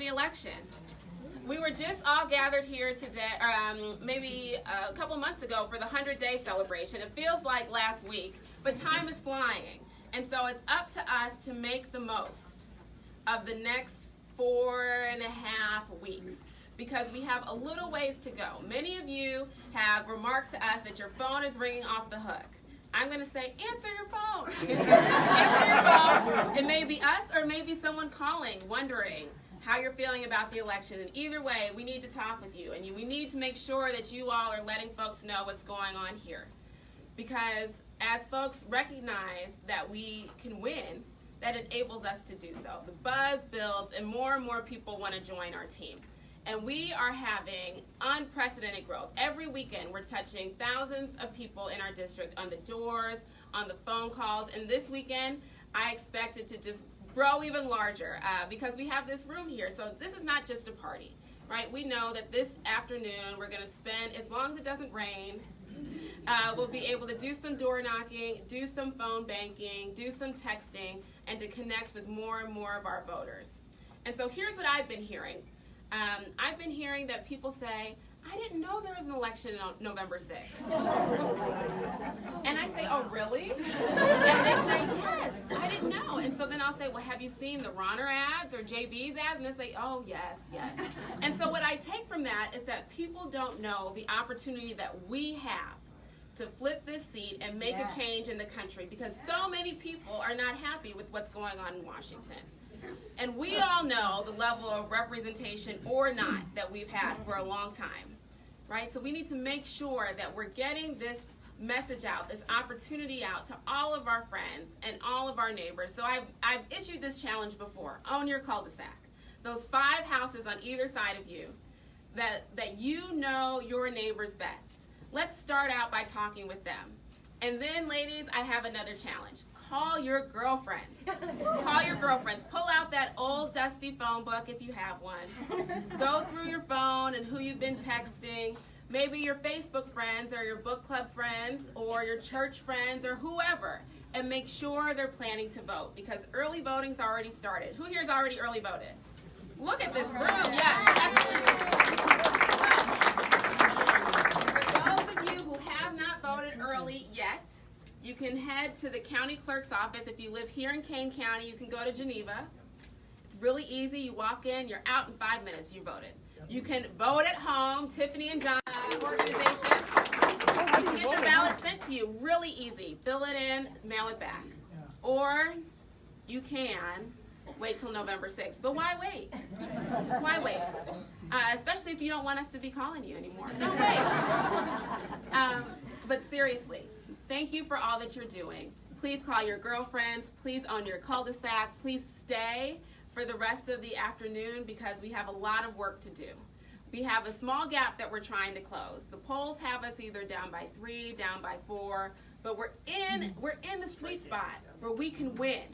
the election. We were just all gathered here today, maybe a couple months ago for the 100-day celebration. It feels like last week, but time is flying. And so it's up to us to make the most of the next 4.5 weeks, because we have a little ways to go. Many of you have remarked to us that your phone is ringing off the hook. I'm going to say, answer your phone. Answer your phone. It may be us or it may be someone calling, wondering how you're feeling about the election. And either way, we need to talk with you. And we need to make sure that you all are letting folks know what's going on here. Because as folks recognize that we can win, that enables us to do so. The buzz builds and more people want to join our team. And we are having unprecedented growth. Every weekend, we're touching thousands of people in our district on the doors, on the phone calls. And this weekend, I expect it to just grow even larger because we have this room here. So this is not just a party, right? We know that this afternoon, we're going to spend, as long as it doesn't rain, we'll be able to do some door knocking, do some phone banking, do some texting, and to connect with more and more of our voters. And so here's what I've been hearing. I've been hearing that people say, I didn't know there was an election on November 6th. And I say, oh, really? And they say, yes, I didn't know. And so then I'll say, well, have you seen the Ronner ads or JB's ads? And they say, oh, yes. And so what I take from that is that people don't know the opportunity that we have to flip this seat and make a change in the country, because so many people are not happy with what's going on in Washington. And we all know the level of representation or not that we've had for a long time, right? So we need to make sure that we're getting this message out, this opportunity out to all of our friends and all of our neighbors. So I've issued this challenge before. Own your cul-de-sac. Those 5 houses on either side of you that you know your neighbors best. Let's start out by talking with them. And then, ladies, I have another challenge. Call your girlfriends. Call your girlfriends. Pull out that old dusty phone book if you have one. Go through your phone and who you've been texting. Maybe your Facebook friends or your book club friends or your church friends or whoever. And make sure they're planning to vote, because early voting's already started. Who here's already early voted? Look at this room. Yes, excellent. For those of you who have not voted early yet, you can head to the county clerk's office. If you live here in Kane County, you can go to Geneva. It's really easy. You walk in, you're out in 5 minutes, you voted. You can vote at home, Tiffany and John organization. You can get your ballot sent to you, really easy. Fill it in, mail it back. Or you can wait till November 6th. But why wait? Why wait? Especially if you don't want us to be calling you anymore. Don't wait. But seriously, thank you for all that you're doing. Please call your girlfriends. Please own your cul-de-sac. Please stay for the rest of the afternoon, because we have a lot of work to do. We have a small gap that we're trying to close. The polls have us either down by 3, down by 4, but we're in the sweet spot where we can win.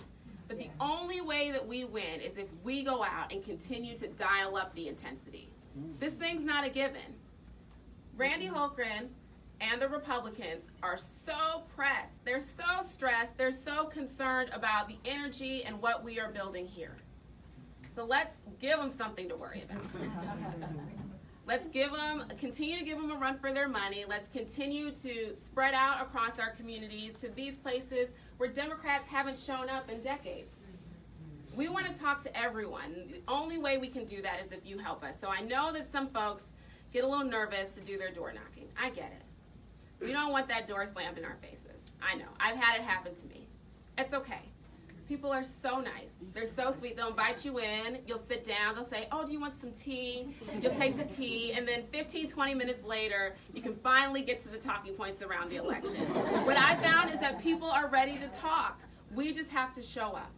But the only way that we win is if we go out and continue to dial up the intensity. This thing's not a given. Randy Holmgren and the Republicans are so pressed, they're so stressed, they're so concerned about the energy and what we are building here. So let's give them something to worry about. Let's continue to give them a run for their money. Let's continue to spread out across our community to these places where Democrats haven't shown up in decades. We want to talk to everyone. The only way we can do that is if you help us. So I know that some folks get a little nervous to do their door knocking. I get it. We don't want that door slammed in our faces. I know. I've had it happen to me. It's okay. People are so nice. They're so sweet. They'll invite you in. You'll sit down. They'll say, oh, do you want some tea? You'll take the tea. And then 15, 20 minutes later, you can finally get to the talking points around the election. What I found is that people are ready to talk. We just have to show up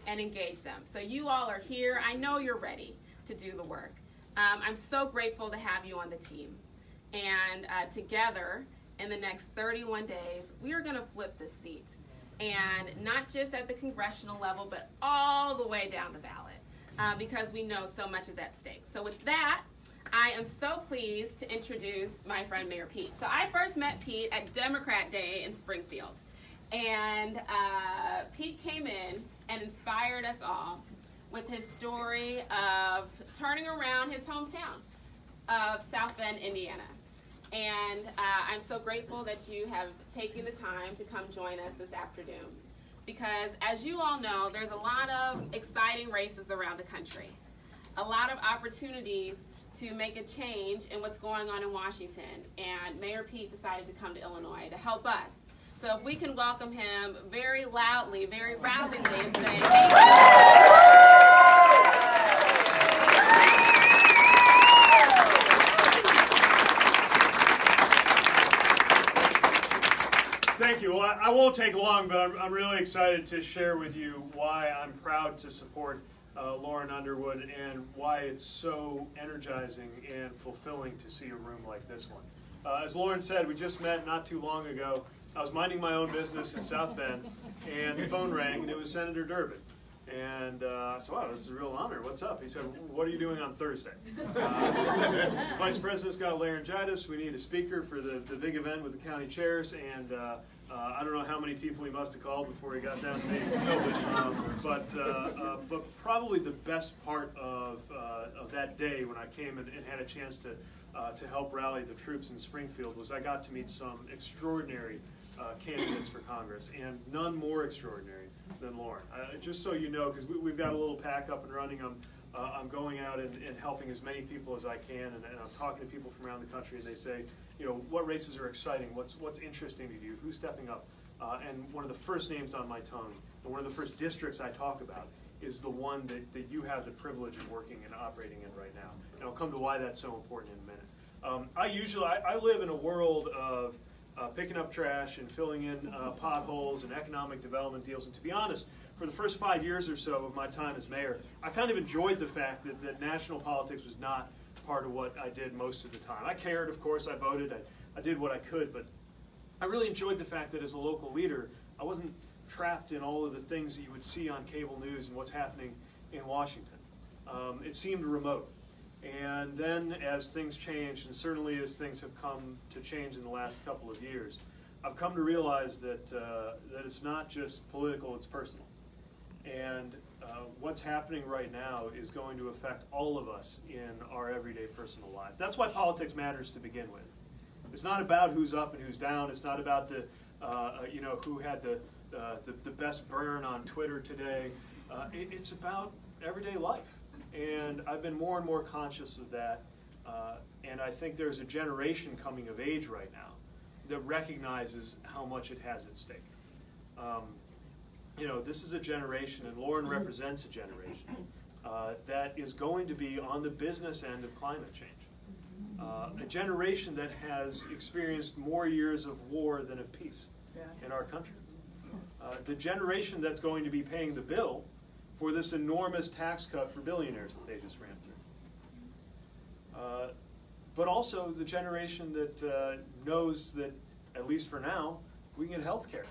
and engage them. So you all are here. I know you're ready to do the work. I'm so grateful to have you on the team. And together, in the next 31 days, we are going to flip this seat. And not just at the congressional level, but all the way down the ballot, because we know so much is at stake. So with that, I am so pleased to introduce my friend Mayor Pete. So I first met Pete at Democrat Day in Springfield. And Pete came in and inspired us all with his story of turning around his hometown of South Bend, Indiana. And I'm so grateful that you have taken the time to come join us this afternoon. Because as you all know, there's a lot of exciting races around the country. A lot of opportunities to make a change in what's going on in Washington. And Mayor Pete decided to come to Illinois to help us. So if we can welcome him very loudly, very rousingly, and say, thank you. Thank you. Well, I won't take long, but I'm really excited to share with you why I'm proud to support Lauren Underwood and why it's so energizing and fulfilling to see a room like this one. As Lauren said, we just met not too long ago. I was minding my own business in South Bend, and the phone rang, and it was Senator Durbin. And I said, wow, this is a real honor. What's up? He said, what are you doing on Thursday? The Vice President's got laryngitis. We need a speaker for the big event with the county chairs. And I don't know how many people he must have called before he got down to me. But probably the best part of that day when I came and had a chance to help rally the troops in Springfield was I got to meet some extraordinary candidates for Congress, and none more extraordinary than Lauren. Just so you know, because we've got a little pack up and running, I'm going out and helping as many people as I can, and I'm talking to people from around the country, and they say, you know, what races are exciting, what's interesting to you, who's stepping up, and one of the first names on my tongue, and one of the first districts I talk about is the one that you have the privilege of working and operating in right now. And I'll come to why that's so important in a minute. I live in a world of picking up trash and filling in potholes and economic development deals. And to be honest, for the first 5 years or so of my time as mayor, I kind of enjoyed the fact that national politics was not part of what I did most of the time. I cared, of course, I voted, I did what I could, but I really enjoyed the fact that as a local leader, I wasn't trapped in all of the things that you would see on cable news and what's happening in Washington. It seemed remote. And then as things changed, and certainly as things have come to change in the last couple of years, I've come to realize that it's not just political, it's personal. And what's happening right now is going to affect all of us in our everyday personal lives. That's why politics matters to begin with. It's not about who's up and who's down. It's not about the who had the best burn on Twitter today. It's about everyday life. And I've been more and more conscious of that, and I think there's a generation coming of age right now that recognizes how much it has at stake. This is a generation, and Lauren represents a generation, that is going to be on the business end of climate change. A generation that has experienced more years of war than of peace in our country. The generation that's going to be paying the bill for this enormous tax cut for billionaires that they just ran through. But also the generation that knows that, at least for now, we can get health care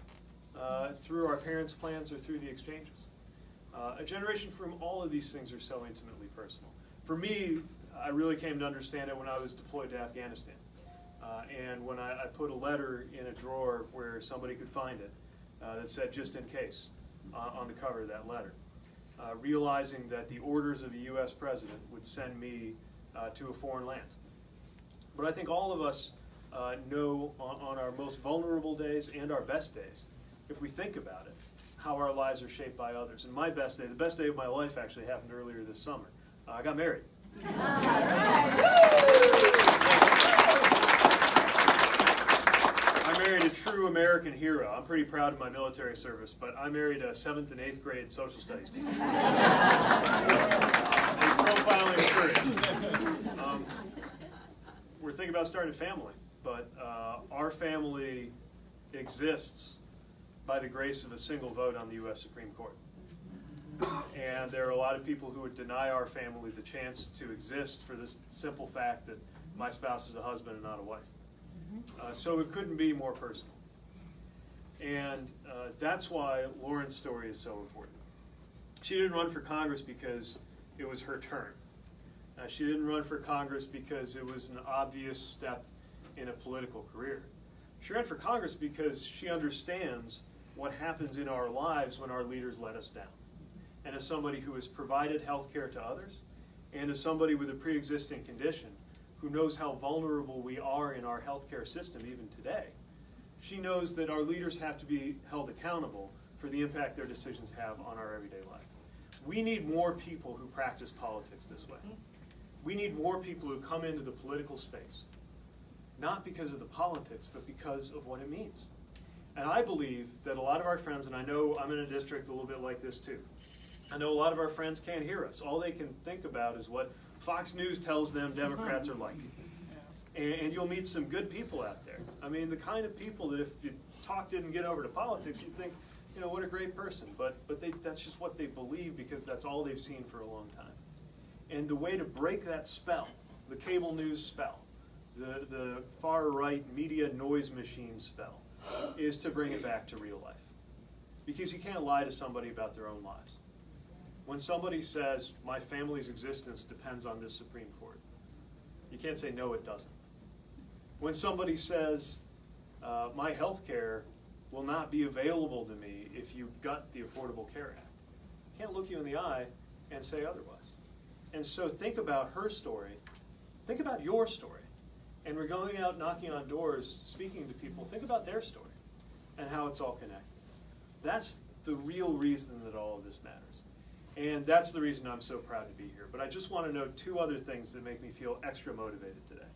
through our parents' plans or through the exchanges. A generation for whom all of these things are so intimately personal. For me, I really came to understand it when I was deployed to Afghanistan. And when I put a letter in a drawer where somebody could find it that said, just in case, on the cover of that letter. Realizing that the orders of the U.S. president would send me to a foreign land. But I think all of us know on our most vulnerable days and our best days, if we think about it, how our lives are shaped by others. And my best day, the best day of my life actually happened earlier this summer. I got married. I married a true American hero. I'm pretty proud of my military service, but I married a 7th and 8th grade social studies teacher. Profiling courage. We're thinking about starting a family, but our family exists by the grace of a single vote on the U.S. Supreme Court. And there are a lot of people who would deny our family the chance to exist for this simple fact that my spouse is a husband and not a wife. So it couldn't be more personal. And that's why Lauren's story is so important. She didn't run for Congress because it was her turn. She didn't run for Congress because it was an obvious step in a political career. She ran for Congress because she understands what happens in our lives when our leaders let us down. and as somebody who has provided health care to others, and as somebody with a pre-existing condition who knows how vulnerable we are in our healthcare system even today, she knows that our leaders have to be held accountable for the impact their decisions have on our everyday life. We need more people who practice politics this way. We need more people who come into the political space, not because of the politics, but because of what it means. And I believe that a lot of our friends, and I know I'm in a district a little bit like this too, I know a lot of our friends can't hear us. All they can think about is what Fox News tells them Democrats are like. And you'll meet some good people out there. I mean, the kind of people that if your talk didn't get over to politics, you'd think, you know, what a great person. But that's just what they believe because that's all they've seen for a long time. And the way to break that spell, the cable news spell, the far-right media noise machine spell, is to bring it back to real life. Because you can't lie to somebody about their own lives. When somebody says, my family's existence depends on this Supreme Court, you can't say, no, it doesn't. When somebody says, my health care will not be available to me if you gut the Affordable Care Act, you can't look you in the eye and say otherwise. And so think about her story, think about your story. And we're going out knocking on doors, speaking to people, think about their story and how it's all connected. That's the real reason that all of this matters. And that's the reason I'm so proud to be here. But I just want to note two other things that make me feel extra motivated today.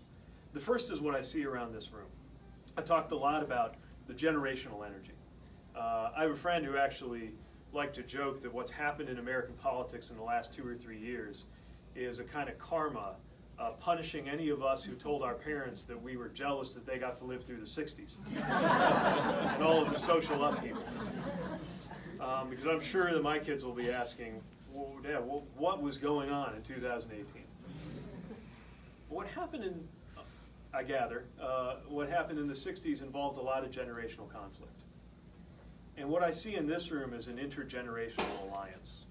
The first is what I see around this room. I talked a lot about the generational energy. I have a friend who actually liked to joke that what's happened in American politics in the last 2 or 3 years is a kind of karma punishing any of us who told our parents that we were jealous that they got to live through the 60s and all of the social upheaval. Because I'm sure that my kids will be asking, well, Dad, what was going on in 2018? What happened in, I gather, what happened in the 60s involved a lot of generational conflict. And what I see in this room is an intergenerational alliance.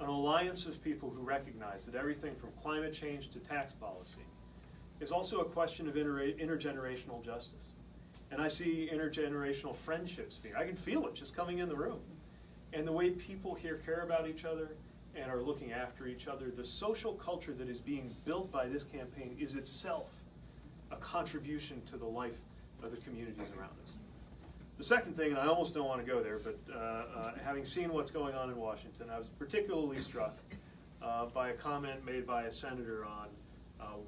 An alliance of people who recognize that everything from climate change to tax policy is also a question of intergenerational justice. And I see intergenerational friendships being, I can feel it just coming in the room. And the way people here care about each other and are looking after each other, the social culture that is being built by this campaign is itself a contribution to the life of the communities around us. The second thing, and I almost don't want to go there, but having seen what's going on in Washington, I was particularly struck by a comment made by a senator on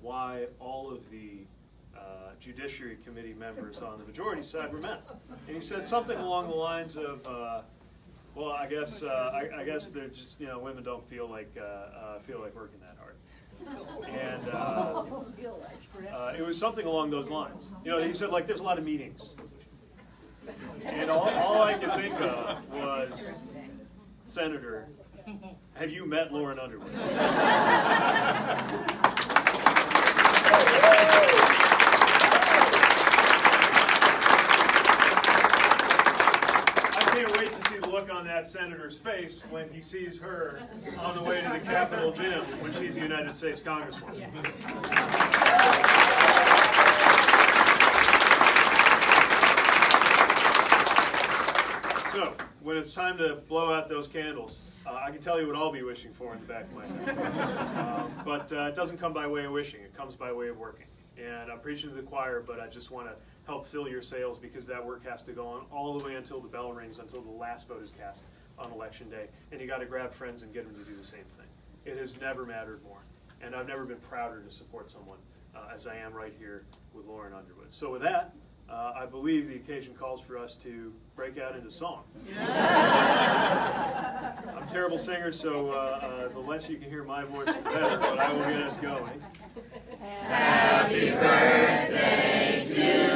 why all of the Judiciary Committee members on the majority side were men. And he said something along the lines of, well, I guess they're just, you know, women don't feel like working that hard. And it was something along those lines. You know, he said, like, there's a lot of meetings. And all I could think of was, Senator, have you met Lauren Underwood? On that senator's face when he sees her on the way to the Capitol gym when she's a United States Congresswoman. Yeah. So, when it's time to blow out those candles, I can tell you what I'll be wishing for in the back of my head. But it doesn't come by way of wishing, it comes by way of working. And I'm preaching to the choir, but I just want to help fill your sails because that work has to go on all the way until the bell rings, until the last vote is cast on Election Day. And you got to grab friends and get them to do the same thing. It has never mattered more. And I've never been prouder to support someone as I am right here with Lauren Underwood. So with that, I believe the occasion calls for us to break out into song. I'm a terrible singer, so the less you can hear my voice, the better, but I will get us going. Happy birthday to